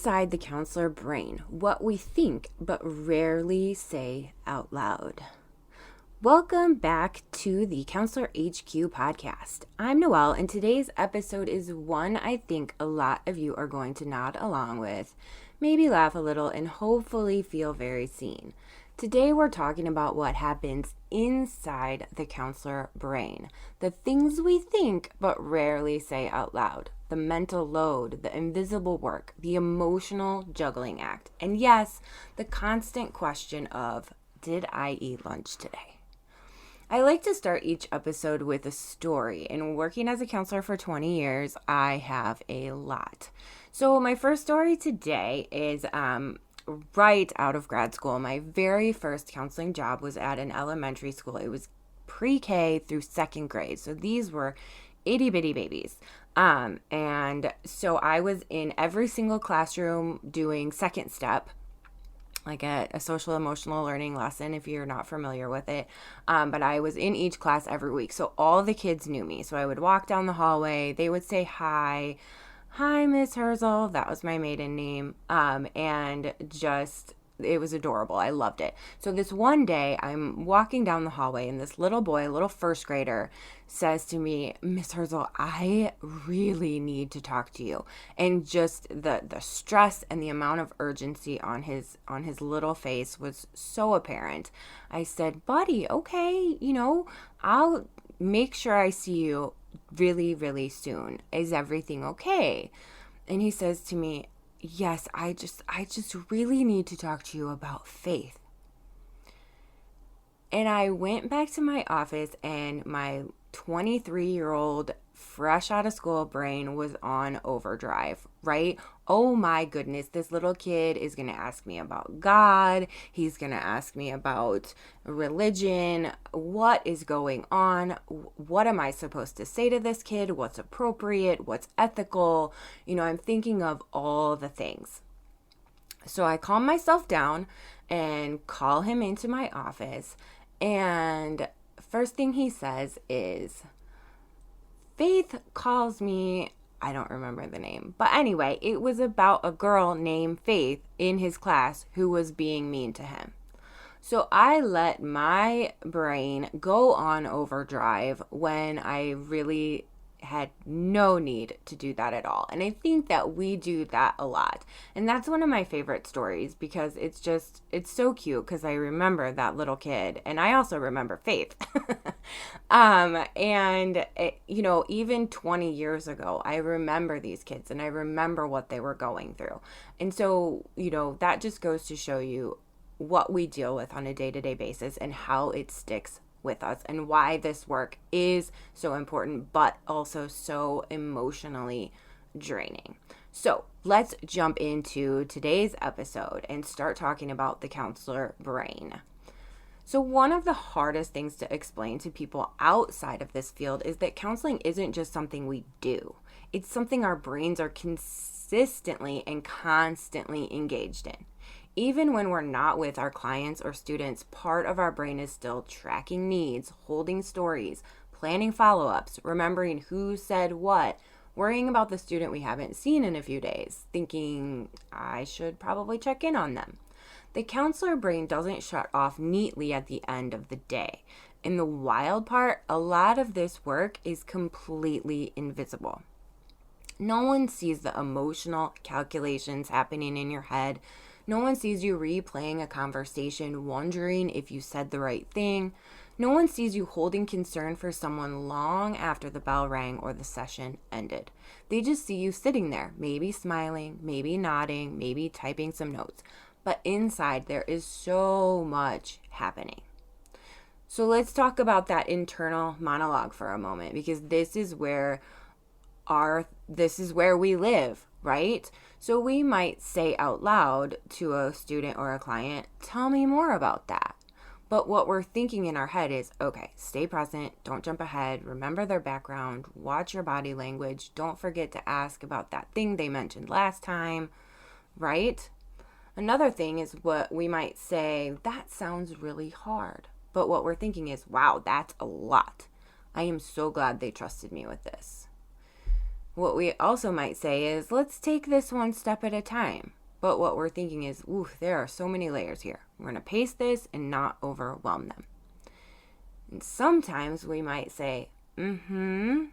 Inside the counselor brain, what we think but rarely say out loud. Welcome back to the Counselor HQ podcast. I'm Noelle, and today's episode is one I think a lot of you are going to nod along with, maybe laugh a little, and hopefully feel very seen. Today we're talking about what happens inside the counselor brain, the things we think but rarely say out loud, the mental load, the invisible work, the emotional juggling act, and yes, the constant question of, did I eat lunch today? I like to start each episode with a story, and working as a counselor for 20 years, I have a lot. So my first story today is right out of grad school. My very first counseling job was at an elementary school. It was pre-K through second grade. So these were itty bitty babies. And so I was in every single classroom doing second step, like a social emotional learning lesson, if you're not familiar with it. But I was in each class every week. So all the kids knew me. So I would walk down the hallway. They would say hi. Hi, Miss Herzl. That was my maiden name. And just, it was adorable. I loved it. So this one day, I'm walking down the hallway, and this little boy, a little first grader, says to me, Miss Herzl, I really need to talk to you. And just the stress and the amount of urgency on his little face was so apparent. I said, buddy, okay, I'll make sure I see you really, really soon. Is everything okay? And he says to me, yes, I just really need to talk to you about faith. And I went back to my office, and my 23-year-old fresh out of school brain was on overdrive, right? Oh my goodness, this little kid is going to ask me about God. He's going to ask me about religion. What is going on? What am I supposed to say to this kid? What's appropriate? What's ethical? I'm thinking of all the things. So I calm myself down and call him into my office. And first thing he says is, Faith calls me, I don't remember the name. But anyway, it was about a girl named Faith in his class who was being mean to him. So I let my brain go on overdrive when I really had no need to do that at all. And I think that we do that a lot. And that's one of my favorite stories because it's so cute because I remember that little kid, and I also remember Faith. Even 20 years ago, I remember these kids and I remember what they were going through. And so, that just goes to show you what we deal with on a day-to-day basis and how it sticks with us and why this work is so important, but also so emotionally draining. So let's jump into today's episode and start talking about the counselor brain. So one of the hardest things to explain to people outside of this field is that counseling isn't just something we do. It's something our brains are consistently and constantly engaged in. Even when we're not with our clients or students, part of our brain is still tracking needs, holding stories, planning follow-ups, remembering who said what, worrying about the student we haven't seen in a few days, thinking I should probably check in on them. The counselor brain doesn't shut off neatly at the end of the day. And the wild part, a lot of this work is completely invisible. No one sees the emotional calculations happening in your head. No one sees you replaying a conversation, wondering if you said the right thing. No one sees you holding concern for someone long after the bell rang or the session ended. They just see you sitting there, maybe smiling, maybe nodding, maybe typing some notes. But inside, there is so much happening. So let's talk about that internal monologue for a moment, because this is where we live, right? So we might say out loud to a student or a client, tell me more about that. But what we're thinking in our head is, okay, stay present, don't jump ahead, remember their background, watch your body language, don't forget to ask about that thing they mentioned last time, right? Another thing is what we might say, that sounds really hard. But what we're thinking is, wow, that's a lot. I am so glad they trusted me with this. What we also might say is, let's take this one step at a time. But what we're thinking is, ooh, there are so many layers here. We're going to pace this and not overwhelm them. And sometimes we might say, and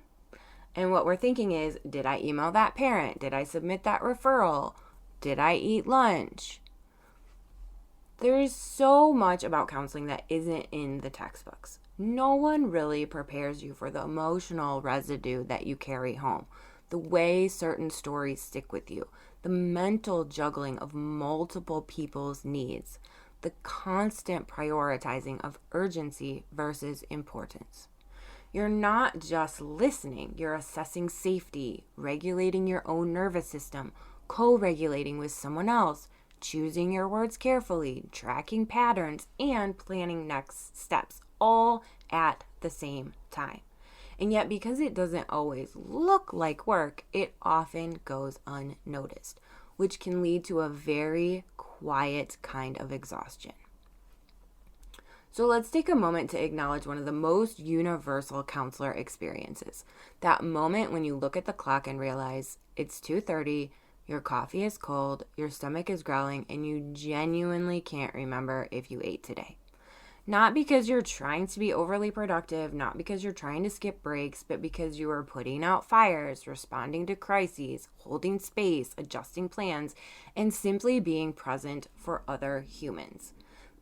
what we're thinking is, did I email that parent? Did I submit that referral? Did I eat lunch? There's so much about counseling that isn't in the textbooks. No one really prepares you for the emotional residue that you carry home, the way certain stories stick with you, the mental juggling of multiple people's needs, the constant prioritizing of urgency versus importance. You're not just listening, you're assessing safety, regulating your own nervous system, co-regulating with someone else, choosing your words carefully, tracking patterns, and planning next steps, all at the same time. And yet, because it doesn't always look like work, it often goes unnoticed, which can lead to a very quiet kind of exhaustion. So let's take a moment to acknowledge one of the most universal counselor experiences. That moment when you look at the clock and realize it's 2:30, your coffee is cold, your stomach is growling, and you genuinely can't remember if you ate today. Not because you're trying to be overly productive, not because you're trying to skip breaks, but because you are putting out fires, responding to crises, holding space, adjusting plans, and simply being present for other humans.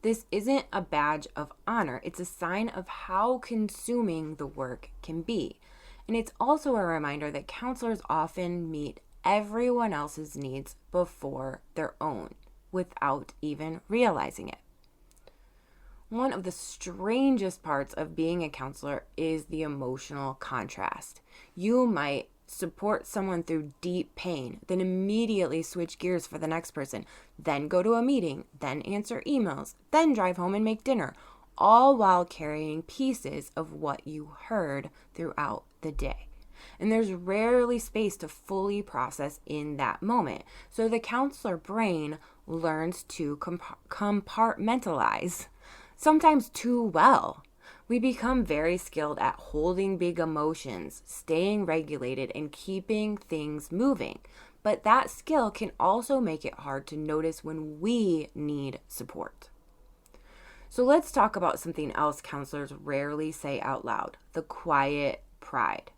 This isn't a badge of honor. It's a sign of how consuming the work can be. And it's also a reminder that counselors often meet everyone else's needs before their own without even realizing it. One of the strangest parts of being a counselor is the emotional contrast. You might support someone through deep pain, then immediately switch gears for the next person, then go to a meeting, then answer emails, then drive home and make dinner, all while carrying pieces of what you heard throughout the day. And there's rarely space to fully process in that moment. So the counselor brain learns to compartmentalize, sometimes too well. We become very skilled at holding big emotions, staying regulated, and keeping things moving. But that skill can also make it hard to notice when we need support. So let's talk about something else counselors rarely say out loud: the quiet pride.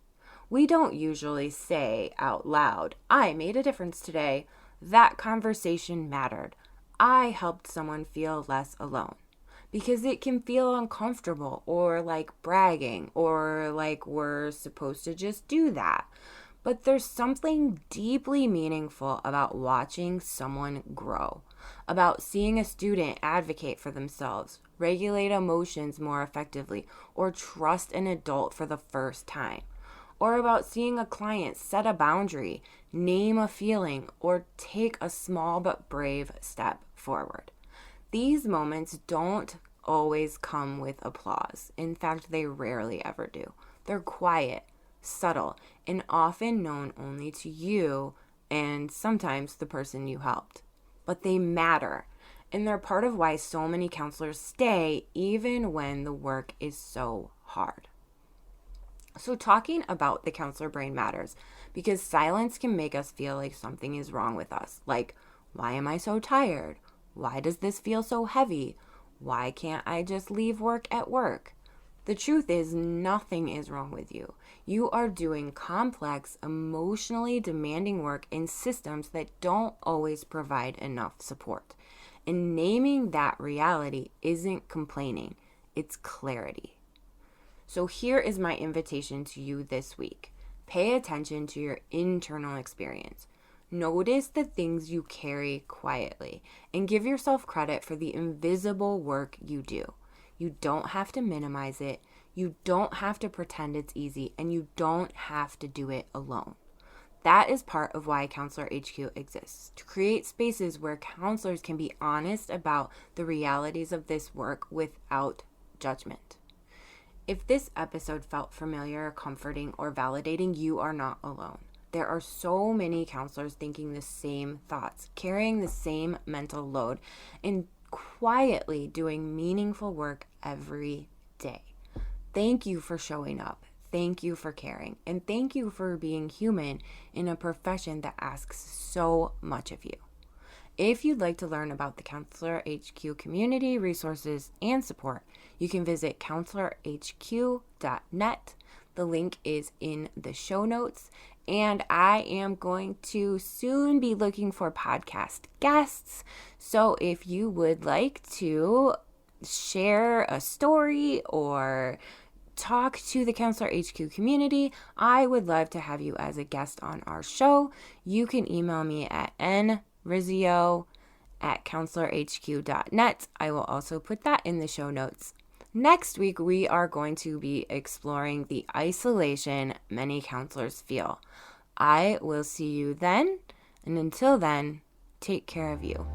We don't usually say out loud, I made a difference today. That conversation mattered. I helped someone feel less alone. Because it can feel uncomfortable or like bragging or like we're supposed to just do that. But there's something deeply meaningful about watching someone grow, about seeing a student advocate for themselves, regulate emotions more effectively, or trust an adult for the first time, or about seeing a client set a boundary, name a feeling, or take a small but brave step forward. These moments don't always come with applause. In fact, they rarely ever do. They're quiet, subtle, and often known only to you and sometimes the person you helped. But they matter, and they're part of why so many counselors stay even when the work is so hard. So talking about the counselor brain matters because silence can make us feel like something is wrong with us. Like, why am I so tired? Why does this feel so heavy? Why can't I just leave work at work? The truth is, nothing is wrong with you. You are doing complex, emotionally demanding work in systems that don't always provide enough support. And naming that reality isn't complaining, it's clarity. So here is my invitation to you this week. Pay attention to your internal experience. Notice the things you carry quietly and give yourself credit for the invisible work you do. You don't have to minimize it. You don't have to pretend it's easy, and you don't have to do it alone. That is part of why Counselor HQ exists, to create spaces where counselors can be honest about the realities of this work without judgment. If this episode felt familiar, comforting, or validating, you are not alone. There are so many counselors thinking the same thoughts, carrying the same mental load, and quietly doing meaningful work every day. Thank you for showing up. thank you for caring. And thank you for being human in a profession that asks so much of you. If you'd like to learn about the Counselor HQ community, resources, and support, you can visit counselorhq.net. The link is in the show notes. And I am going to soon be looking for podcast guests. So if you would like to share a story or talk to the Counselor HQ community, I would love to have you as a guest on our show. You can email me at nrizio@counselorhq.net. I will also put that in the show notes. Next week, we are going to be exploring the isolation many counselors feel. I will see you then, and until then, take care of you.